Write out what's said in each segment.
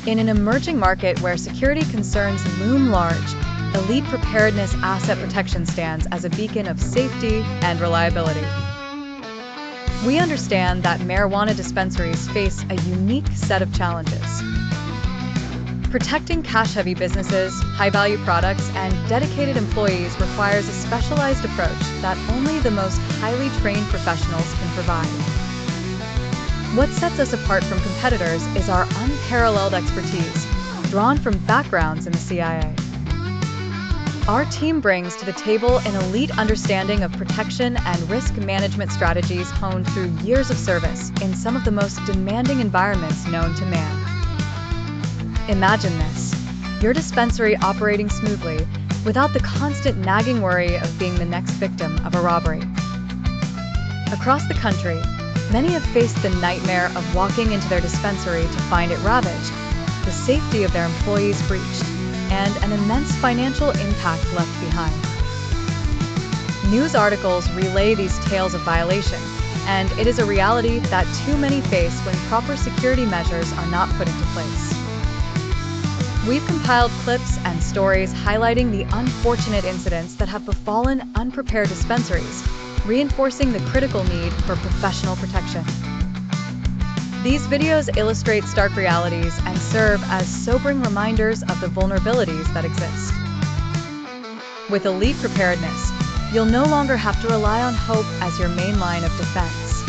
In an emerging market where security concerns loom large, Elite Preparedness Asset Protection stands as a beacon of safety and reliability. We understand that marijuana dispensaries face a unique set of challenges. Protecting cash-heavy businesses, high-value products, and dedicated employees requires a specialized approach that only the most highly trained professionals can provide. What sets us apart from competitors is our unparalleled expertise, drawn from backgrounds in the CIA. Our team brings to the table an elite understanding of protection and risk management strategies honed through years of service in some of the most demanding environments known to man. Imagine this: your dispensary operating smoothly without the constant nagging worry of being the next victim of a robbery. Across the country, many have faced the nightmare of walking into their dispensary to find it ravaged, the safety of their employees breached, and an immense financial impact left behind. News articles relay these tales of violation, and it is a reality that too many face when proper security measures are not put into place. We've compiled clips and stories highlighting the unfortunate incidents that have befallen unprepared dispensaries, reinforcing the critical need for professional protection. These videos illustrate stark realities and serve as sobering reminders of the vulnerabilities that exist. With Elite Preparedness, you'll no longer have to rely on hope as your main line of defense.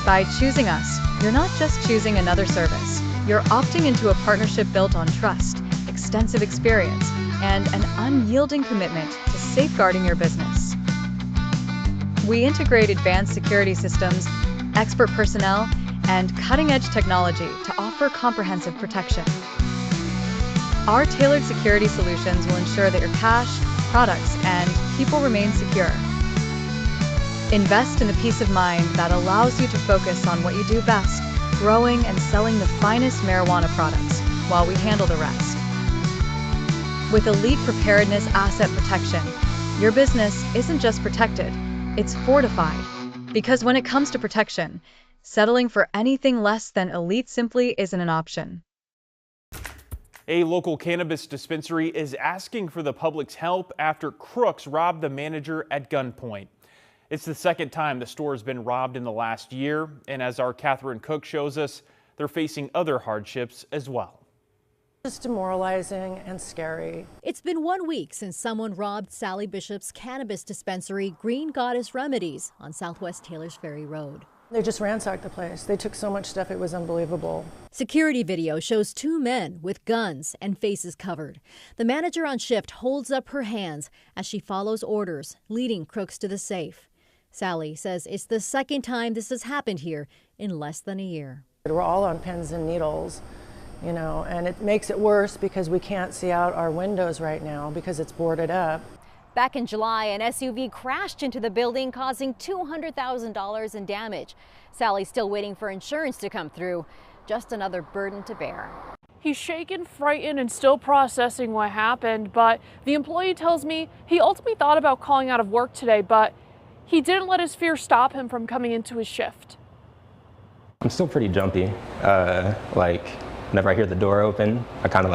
By choosing us, you're not just choosing another service, you're opting into a partnership built on trust, extensive experience, and an unyielding commitment to safeguarding your business. We integrate advanced security systems, expert personnel, and cutting-edge technology to offer comprehensive protection. Our tailored security solutions will ensure that your cash, products, and people remain secure. Invest in the peace of mind that allows you to focus on what you do best, growing and selling the finest marijuana products, while we handle the rest. With Elite Preparedness Asset Protection, your business isn't just protected, it's fortified. Because when it comes to protection, settling for anything less than elite simply isn't an option. A local cannabis dispensary is asking for the public's help after crooks robbed the manager at gunpoint. It's the second time the store has been robbed in the last year, and as our Catherine Cook shows us, they're facing other hardships as well. It's demoralizing and scary. It's been 1 week since someone robbed Sally Bishop's cannabis dispensary, Green Goddess Remedies, on Southwest Taylors Ferry Road. They just ransacked the place. They took so much stuff, it was unbelievable. Security video shows two men with guns and faces covered. The manager on shift holds up her hands as she follows orders, leading crooks to the safe. Sally says it's the second time this has happened here in less than a year. We're all on pins and needles, you know, and it makes it worse because we can't see out our windows right now because it's boarded up. Back in July, an SUV crashed into the building, causing $200,000 in damage. Sally's still waiting for insurance to come through. Just another burden to bear. He's shaken, frightened, and still processing what happened, but the employee tells me he ultimately thought about calling out of work today, but he didn't let his fear stop him from coming into his shift. I'm still pretty jumpy. Whenever I hear the door open, I kind of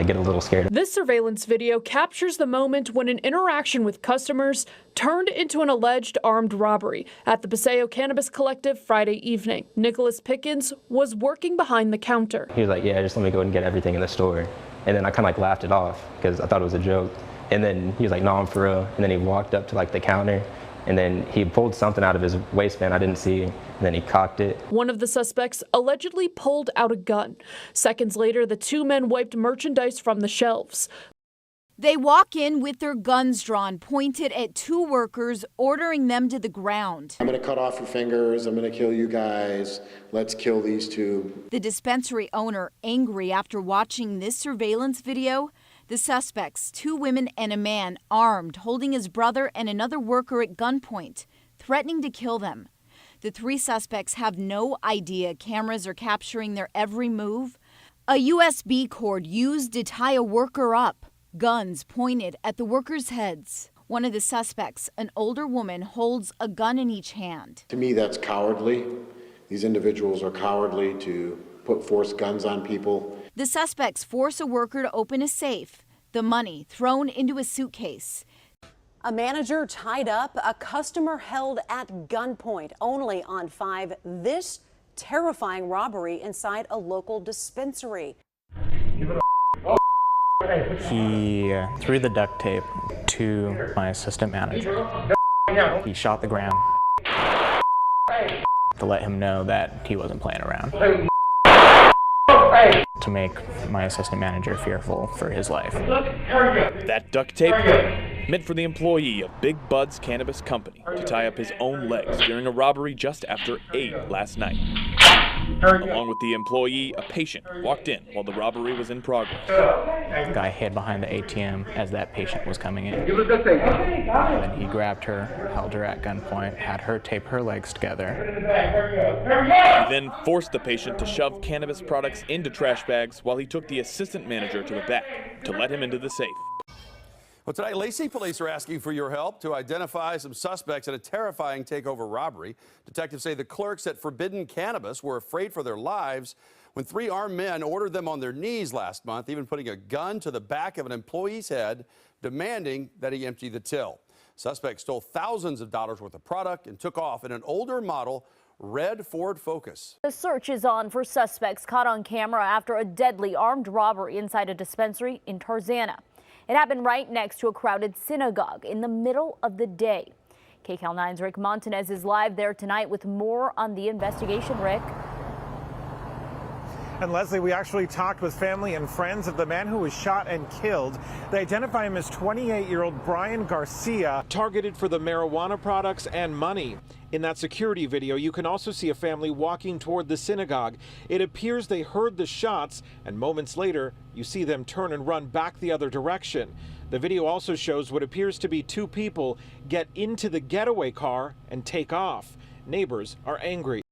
get a little scared. This surveillance video captures the moment when an interaction with customers turned into an alleged armed robbery at the Paseo Cannabis Collective Friday evening. Nicholas Pickens was working behind the counter. He was like, yeah, just let me go and get everything in the store. And then I kind of laughed it off because I thought it was a joke. And then he was like, no, I'm for real. And then he walked up to the counter, and then he pulled something out of his waistband I didn't see, and then he cocked it. One of the suspects allegedly pulled out a gun. Seconds later, the two men wiped merchandise from the shelves. They walk in with their guns drawn, pointed at two workers, ordering them to the ground. I'm going to cut off your fingers. I'm going to kill you guys. Let's kill these two. The dispensary owner, angry after watching this surveillance video. The suspects, two women and a man, armed, holding his brother and another worker at gunpoint, threatening to kill them. The three suspects have no idea cameras are capturing their every move. A USB cord used to tie a worker up. Guns pointed at the workers' heads. One of the suspects, an older woman, holds a gun in each hand. To me, that's cowardly. These individuals are cowardly to force guns on people. The suspects force a worker to open a safe, the money thrown into a suitcase. A manager tied up, a customer held at gunpoint. Only on 5, this terrifying robbery inside a local dispensary. He threw the duct tape to my assistant manager. He shot the ground to let him know that he wasn't playing around. To make my assistant manager fearful for his life. That duct tape meant for the employee of Big Bud's Cannabis Company to tie up his own legs during a robbery just after 8 last night. Along with the employee, a patient walked in while the robbery was in progress. The guy hid behind the ATM as that patient was coming in. And then he grabbed her, held her at gunpoint, had her tape her legs together. He then forced the patient to shove cannabis products into trash bags while he took the assistant manager to the back to let him into the safe. Well, tonight, Lacey police are asking for your help to identify some suspects in a terrifying takeover robbery. Detectives say the clerks at Forbidden Cannabis were afraid for their lives when 3 armed men ordered them on their knees last month, even putting a gun to the back of an employee's head, demanding that he empty the till. Suspects stole thousands of dollars worth of product and took off in an older model red Ford Focus. The search is on for suspects caught on camera after a deadly armed robbery inside a dispensary in Tarzana. It happened right next to a crowded synagogue in the middle of the day. KCAL 9's Rick Montanez is live there tonight with more on the investigation. Rick. And Leslie, we actually talked with family and friends of the man who was shot and killed. They identify him as 28-year-old Brian Garcia, targeted for the marijuana products and money. In that security video, you can also see a family walking toward the synagogue. It appears they heard the shots, and moments later, you see them turn and run back the other direction. The video also shows what appears to be 2 people get into the getaway car and take off. Neighbors are angry.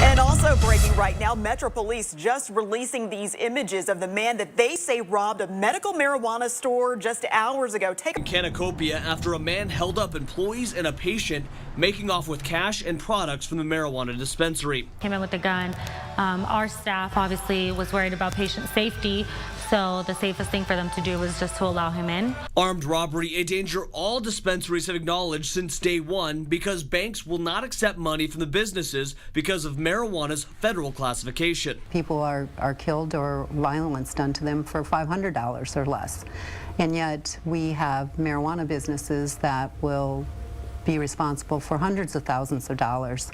And also breaking right now, Metro Police just releasing these images of the man that they say robbed a medical marijuana store just hours ago. Cannabis after a man held up employees and a patient making off with cash and products from the marijuana dispensary. Came in with a gun. Our staff obviously was worried about patient safety, so the safest thing for them to do was just to allow him in. Armed robbery, a danger all dispensaries have acknowledged since day one because banks will not accept money from the businesses because of marijuana's federal classification. People are killed or violence done to them for $500 or less. And yet we have marijuana businesses that will be responsible for hundreds of thousands of dollars,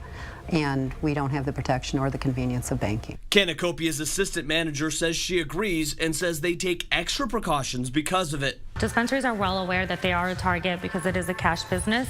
and we don't have the protection or the convenience of banking. Cannacopia's assistant manager says she agrees and says they take extra precautions because of it. Dispensaries are well aware that they are a target because it is a cash business.